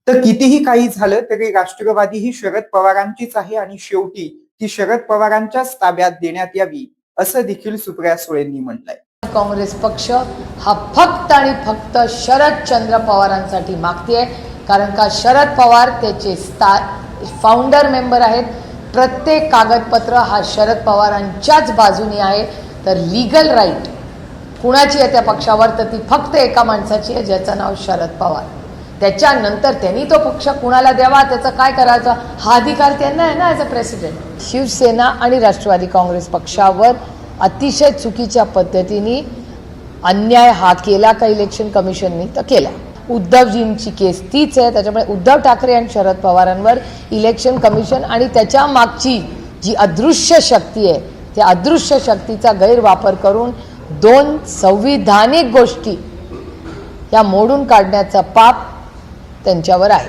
तर कितीही काही झालं तरी राष्ट्रवादी ही शरद पवारांचीच आहे आणि शेवटी ती शरद पवारांच्याच ताब्यात देण्यात यावी असं देखील सुप्रिया सुळेंनी म्हटलंय. काँग्रेस पक्ष हा फक्त आणि फक्त शरदचंद्र पवारांसाठी मागतेय, कारण का शरद पवार त्याचे फाउंडर मेंबर आहेत. प्रत्येक कागदपत्र हा शरद पवारांच्याच बाजूने आहे. तर लीगल राईट कुणाची आहे त्या पक्षावर, तर ती फक्त एका माणसाची आहे ज्याचं नाव शरद पवार. त्याच्यानंतर त्यांनी तो पक्ष कुणाला द्यावा, त्याचं काय करायचं हा अधिकार त्यांना आहे ना ॲज अ प्रेसिडेंट. शिवसेना आणि राष्ट्रवादी काँग्रेस पक्षावर अतिशय चुकीच्या पद्धतीने अन्याय हा केला का इलेक्शन कमिशननी, तर केला. उद्धवजींची केस तीच आहे. त्याच्यामुळे उद्धव ठाकरे आणि शरद पवारांवर इलेक्शन कमिशन आणि त्याच्या मागची जी अदृश्य शक्ती आहे त्या अदृश्य शक्तीचा गैरवापर करून दोन संविधानिक गोष्टी या मोडून काढण्याचा पाप त्यांच्यावर आहे.